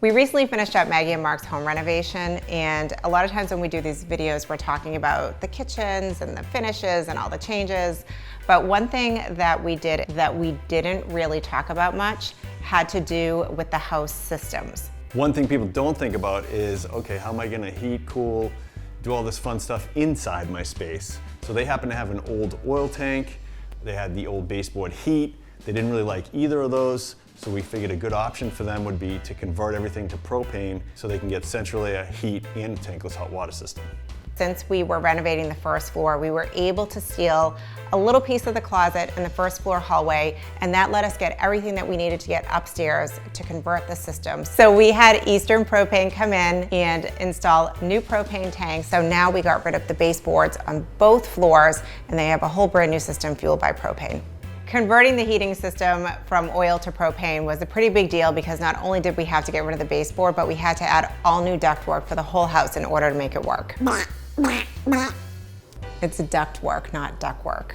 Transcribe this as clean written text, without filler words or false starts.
We recently finished up Maggie and Mark's home renovation, and a lot of times when we do these videos, we're talking about the kitchens and the finishes and all the changes. But one thing that we did that we didn't really talk about much had to do with the house systems. One thing people don't think about is, okay, how am I gonna heat, cool, do all this fun stuff inside my space? So they happen to have an old oil tank. They had the old baseboard heat. They didn't really like either of those. So we figured a good option for them would be to convert everything to propane so they can get central air, heat, and tankless hot water system. Since we were renovating the first floor, we were able to steal a little piece of the closet in the first floor hallway, and that let us get everything that we needed to get upstairs to convert the system. So we had Eastern Propane come in and install new propane tanks. So now we got rid of the baseboards on both floors, and they have a whole brand new system fueled by propane. Converting the heating system from oil to propane was a pretty big deal because not only did we have to get rid of the baseboard, but we had to add all new ductwork for the whole house in order to make it work. It's ductwork, not ductwork.